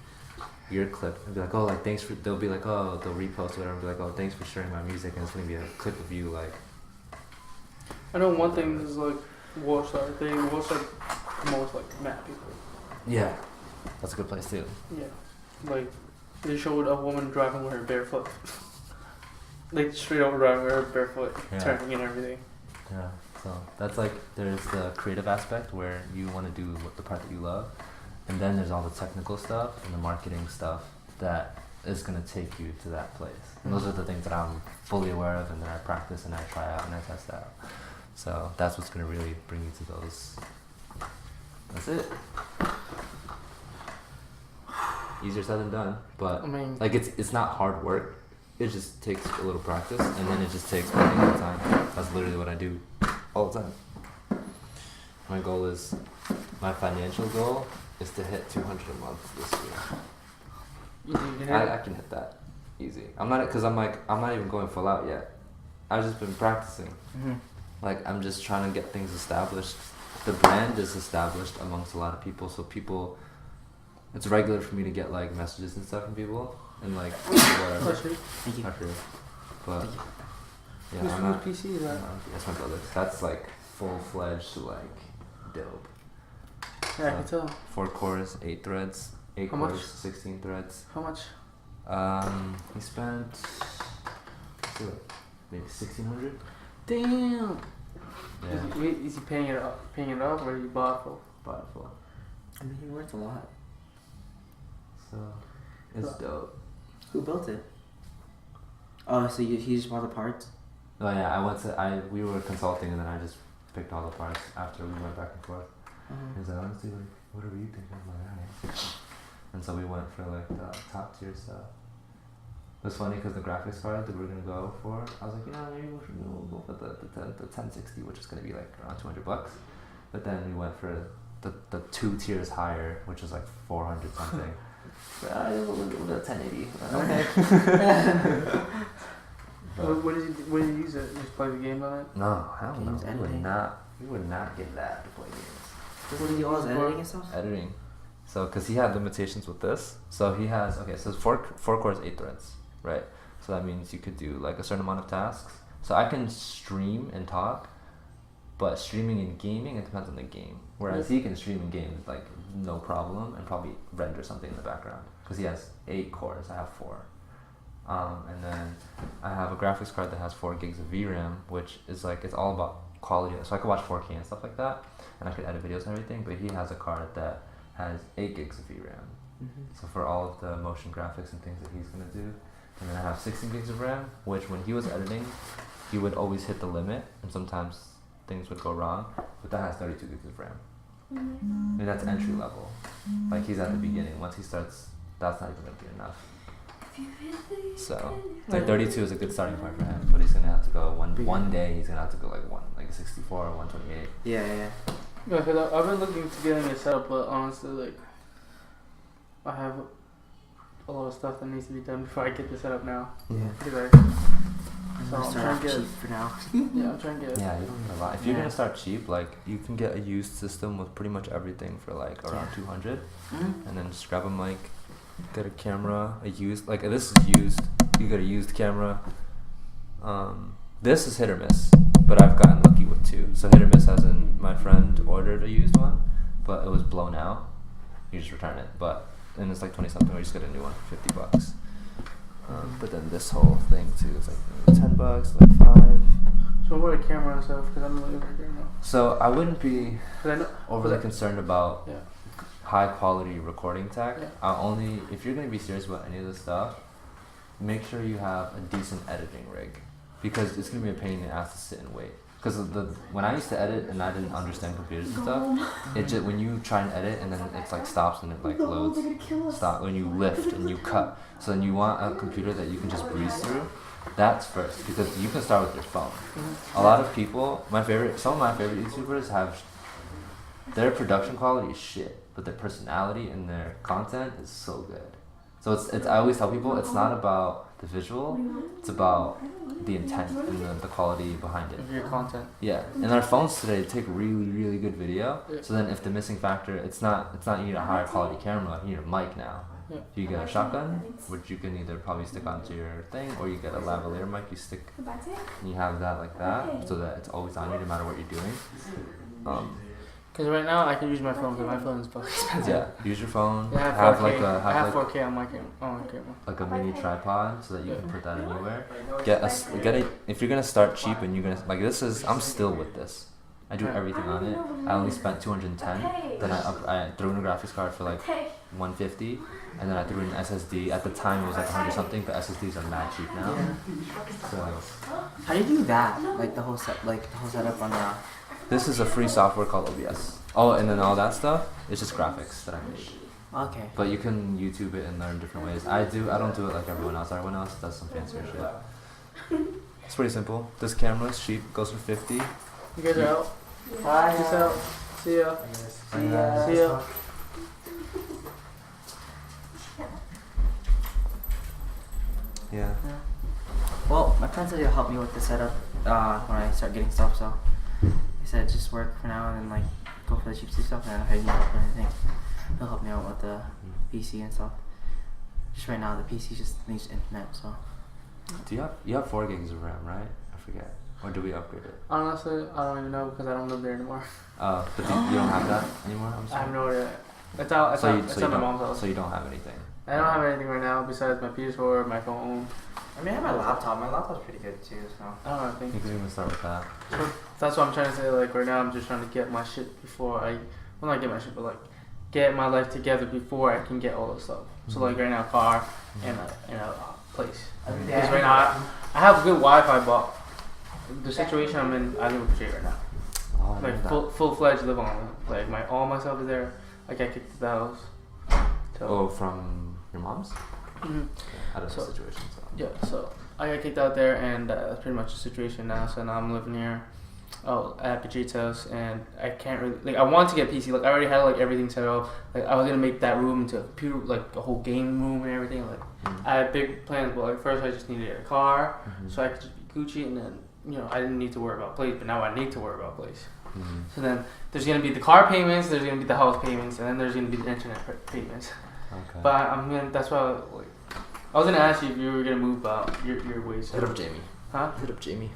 [SPEAKER 1] your clip and be like, oh, like thanks for. They'll be like, oh, they'll repost or whatever. And be like, oh, thanks for sharing my music, and it's gonna be a clip of you like.
[SPEAKER 2] I know one thing is like Warstar. They Warstar promotes like mad people.
[SPEAKER 1] Yeah, that's a good place too.
[SPEAKER 2] Yeah, like they showed a woman driving with her barefoot. Like straight over driving with her barefoot, turning and everything.
[SPEAKER 1] Yeah, so that's like there's the creative aspect where you want to do the part that you love, and then there's all the technical stuff and the marketing stuff that is gonna take you to that place. And those are the things that I'm fully aware of and that I practice and I try out and I test out. So that's what's gonna really bring you to those. That's it. Easier said than done, but
[SPEAKER 2] I mean,
[SPEAKER 1] like it's not hard work. It just takes a little practice, and then it just takes putting in the time. That's literally what I do all the time. My goal is, my financial goal is to hit 200 a month this year. I can hit that easy. I'm not even going full out yet. I've just been practicing. Like I'm just trying to get things established. The brand is established amongst a lot of people, so people. It's regular for me to get like messages and stuff from people and like whatever.
[SPEAKER 3] Thank you.
[SPEAKER 1] But yeah,
[SPEAKER 2] whose PC is that?
[SPEAKER 1] That's my brother's. That's like full-fledged like dope.
[SPEAKER 2] Yeah, I can tell.
[SPEAKER 1] 4 cores, 8 threads, 8
[SPEAKER 2] How
[SPEAKER 1] cores,
[SPEAKER 2] much?
[SPEAKER 1] 16 threads.
[SPEAKER 2] How much?
[SPEAKER 1] He spent maybe 1,600.
[SPEAKER 2] Damn.
[SPEAKER 1] Yeah.
[SPEAKER 2] Is he paying it off, or he bought it full?
[SPEAKER 3] I mean, he worked a lot.
[SPEAKER 1] So it's dope.
[SPEAKER 3] Who built it? Oh, so he just bought the parts?
[SPEAKER 1] Oh yeah, we were consulting and then I just picked all the parts after we went back and forth. He was like, honestly, like, whatever you think. I'm like, alright. And so we went for like the top tier stuff. It was funny because the graphics card that we were gonna go for, I was like, yeah, maybe we'll go for the 1060, which is gonna be like around $200. But then we went for the 2 tiers higher, which was like 400 something. We'll do 1080.
[SPEAKER 3] Okay.
[SPEAKER 1] But
[SPEAKER 2] What did you use it? Just play the game on it?
[SPEAKER 1] no, hell no.
[SPEAKER 3] Games
[SPEAKER 1] We would
[SPEAKER 3] editing.
[SPEAKER 1] not. We would not get that to play games.
[SPEAKER 3] What do you all editing and stuff?
[SPEAKER 1] Editing. So, because he had limitations with this, so he has so it's four cores, 8 threads, right? So that means you could do like a certain amount of tasks. So I can stream and talk, but streaming and gaming, it depends on the game. Whereas he can stream and game like no problem and probably render something in the background because he has 8 cores. I have 4. And then I have a graphics card that has 4 gigs of VRAM, which is like it's all about quality. So I could watch 4K and stuff like that, and I could edit videos and everything. But he has a card that has 8 gigs of VRAM. So for all of the motion graphics and things that he's gonna do, and then I have 16 gigs of RAM, which when he was editing, he would always hit the limit, and sometimes things would go wrong. But that has 32 gigs of RAM. And that's entry level. Like he's at the beginning. Once he starts, that's not even gonna be enough. So like 32 is a good starting point for him, but he's gonna have to go one day. He's gonna have to go like a 64 or 128.
[SPEAKER 3] Yeah.
[SPEAKER 2] Yeah, cause I've been looking to getting it set up, but honestly, like, I have a lot of stuff that needs to be done before I get this set up now.
[SPEAKER 3] Yeah.
[SPEAKER 2] Because
[SPEAKER 3] I'm
[SPEAKER 2] So
[SPEAKER 3] gonna
[SPEAKER 2] I'm
[SPEAKER 3] start
[SPEAKER 2] trying
[SPEAKER 3] off
[SPEAKER 2] to get-
[SPEAKER 3] cheap for now.
[SPEAKER 2] I'm trying to get.
[SPEAKER 1] Yeah, you don't need a lot. If you're
[SPEAKER 3] Yeah.
[SPEAKER 1] gonna start cheap, like you can get a used system with pretty much everything for like around 200, and then just grab a mic, get a camera, a used like this is used. You get a used camera. This is hit or miss, but I've gotten lucky with 2. So hit or miss as in my friend ordered a used one, but it was blown out. You just return it, and it's like 20 something. We just get a new one for $50. But then this whole thing too is like maybe $10, like 5.
[SPEAKER 2] So what a camera and stuff, because I'm looking right there now.
[SPEAKER 1] So I wouldn't be
[SPEAKER 2] 'Cause I know,
[SPEAKER 1] overly concerned about
[SPEAKER 2] Yeah.
[SPEAKER 1] high quality recording tech.
[SPEAKER 2] Yeah.
[SPEAKER 1] If you're gonna be serious about any of this stuff, make sure you have a decent editing rig, because it's gonna be a pain in the ass to sit and wait. Because when I used to edit and I didn't understand computers and stuff, it just when you try and edit and then it's like stops and it like loads, stop when you lift and you cut. So then you want a computer that you can just breeze through. That's first, because you can start with your phone. A lot of people, some of my favorite YouTubers have their production quality is shit, but their personality and their content is so good. So it's I always tell people it's not about the visual, it's about the intent and the quality behind it.
[SPEAKER 2] of your content.
[SPEAKER 1] Yeah, and our phones today take really, really good video. So then, if the missing factor, it's not you need a higher quality camera. You need a mic now.
[SPEAKER 2] Yeah.
[SPEAKER 1] You get a shotgun, which you can either probably stick onto your thing, or you get a lavalier mic. You stick, and you have that like that, so that it's always on you no matter what you're doing.
[SPEAKER 2] Because right now I can use my phone, because my phone is fucking expensive.
[SPEAKER 1] Yeah, use your phone.
[SPEAKER 2] Yeah, I
[SPEAKER 1] have
[SPEAKER 2] 4K.
[SPEAKER 1] like a
[SPEAKER 2] I have
[SPEAKER 1] have like
[SPEAKER 2] 4K on my camera.
[SPEAKER 1] like a mini tripod, so that you
[SPEAKER 2] Yeah.
[SPEAKER 1] can put that anywhere. Get a if you're gonna start cheap and you're gonna like this is I'm still with this. I do everything on it. I only spent 210. Then I threw in a graphics card for like 150, and then I threw in an SSD. At the time it was like 100 something, but SSDs are mad cheap now. So
[SPEAKER 3] How do you do that? Like the whole setup on the.
[SPEAKER 1] this is a free software called OBS. Oh, and then all that stuff is just graphics that I made.
[SPEAKER 3] Okay.
[SPEAKER 1] But you can YouTube it and learn different ways. I don't do it like everyone else. Everyone else does some fancier shit. It's pretty simple. This camera is cheap. Goes for 50.
[SPEAKER 2] You guys are out.
[SPEAKER 3] Bye.
[SPEAKER 2] Peace out. See ya.
[SPEAKER 3] See ya.
[SPEAKER 2] See ya.
[SPEAKER 1] Yeah.
[SPEAKER 3] Well, my friend said he'll help me with the setup when I start getting stuff. So he said just work for now and then like go for the cheap stuff. And if I need help or anything, he'll help me out with the PC and stuff. Just right now, the PC just needs internet. So
[SPEAKER 1] Do you have 4 gigs of RAM, right? I forget. Or do we upgrade it?
[SPEAKER 2] Honestly, I don't even know because I don't live there anymore.
[SPEAKER 1] But you don't have that anymore. I'm
[SPEAKER 2] I
[SPEAKER 1] sorry.
[SPEAKER 2] have no idea. It's out. It's
[SPEAKER 1] So
[SPEAKER 2] at
[SPEAKER 1] you
[SPEAKER 2] my
[SPEAKER 1] don't.
[SPEAKER 2] mom's house.
[SPEAKER 1] So you don't have anything.
[SPEAKER 2] I don't have anything right now besides my PS4, my phone.
[SPEAKER 3] I mean, I have my laptop. My laptop's pretty good too. So
[SPEAKER 2] I don't have anything.
[SPEAKER 1] You can even start with that.
[SPEAKER 2] So that's what I'm trying to say. Like right now, I'm just trying to get my shit before not get my shit, but like get my life together before I can get all this stuff. So like right now, car and a place. Because right now I have good Wi-Fi, but the situation I'm in, I live with Jay right now.
[SPEAKER 1] Oh, I
[SPEAKER 2] Like
[SPEAKER 1] love that.
[SPEAKER 2] full-fledged live on. Like all my stuff is there. I got kicked out of the house. So,
[SPEAKER 1] Oh, from your mom's?
[SPEAKER 2] mhm.
[SPEAKER 1] I don't know
[SPEAKER 2] So-
[SPEAKER 1] the situation. So.
[SPEAKER 2] Yeah, so I got kicked out there, and that's pretty much the situation now. So now I'm living here. at Patrice's house, and I can't really like. I want to get PC. Like I already had like everything set up. Like I was gonna make that room into a computer, like a whole game room and everything. Like I had big plans, but like first I just needed a car, so I could just be Gucci, and then I didn't need to worry about place. But now I need to worry about place. So then there's gonna be the car payments, there's gonna be the house payments, and then there's gonna be the internet payments.
[SPEAKER 1] Okay.
[SPEAKER 2] But I'm gonna. That's why I was gonna ask you if you were gonna move out your ways.
[SPEAKER 1] Hit up Jamie.
[SPEAKER 2] Huh?
[SPEAKER 1] Hit up Jamie.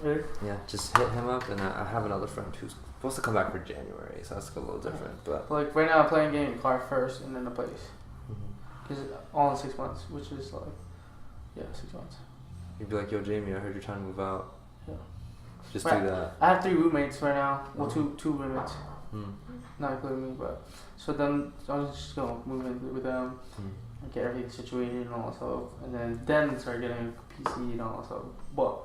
[SPEAKER 2] Really?
[SPEAKER 1] Yeah, just hit him up, and I have another friend who's supposed to come back for January, so that's a little different. But
[SPEAKER 2] like right now, I'm planning getting a car first, and then a place. Because all in 6 months, which is like, 6 months.
[SPEAKER 1] you'd be like, yo, Jamie, I heard you're trying to move out.
[SPEAKER 2] Yeah.
[SPEAKER 1] Just
[SPEAKER 2] Right.
[SPEAKER 1] do that.
[SPEAKER 2] I have 3 roommates right now. Well, two roommates,
[SPEAKER 1] Mm.
[SPEAKER 2] not including me. But so then I was just gonna move in with them, and get everything situated and all that stuff, and then start getting a PC and all that stuff. But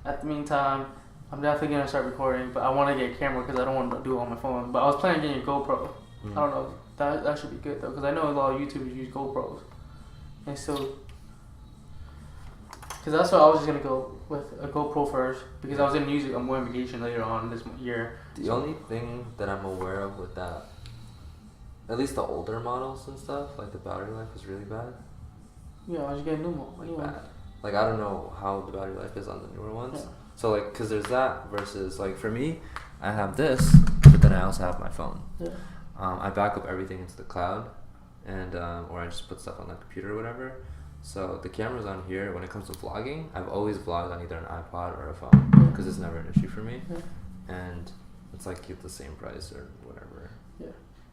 [SPEAKER 2] at the meantime, I'm definitely gonna start recording. But I want to get a camera because I don't want to do it on my phone. But I was planning on getting a GoPro. I don't know. That should be good though, because I know a lot of YouTubers use GoPros, and so. Because that's why I was just gonna go with a GoPro first, because I was gonna use it. I'm going on vacation later on this year.
[SPEAKER 1] The only thing that I'm aware of with that, at least the older models and stuff, like the battery life is really bad.
[SPEAKER 2] Yeah, I was getting new one.
[SPEAKER 1] Bad. Like I don't know how the battery life is on the newer ones.
[SPEAKER 2] Yeah.
[SPEAKER 1] So like, cause there's that versus like for me, I have this, but then I also have my phone.
[SPEAKER 2] Yeah.
[SPEAKER 1] I back up everything into the cloud, and or I just put stuff on the computer or whatever. So the camera's on here. When it comes to vlogging, I've always vlogged on either an iPod or a phone because it's never an issue for me, and it's like keep the same price or whatever.
[SPEAKER 2] Yeah.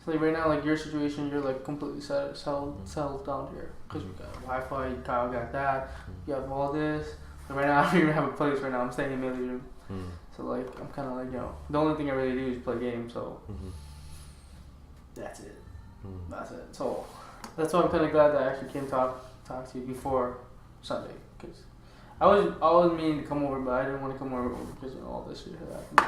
[SPEAKER 2] So like right now, like your situation, you're like completely settled down here because you got Wi-Fi. Kyle got that. You have all this. And right now, I don't even have a place. Right now, I'm staying in Millie room. So like I'm kind of like the only thing I really do is play games. So that's it. That's it. So that's why I'm kind of glad that I actually came talk to you before Sunday, because I was meaning to come over, but I didn't want to come over because all this shit had happened.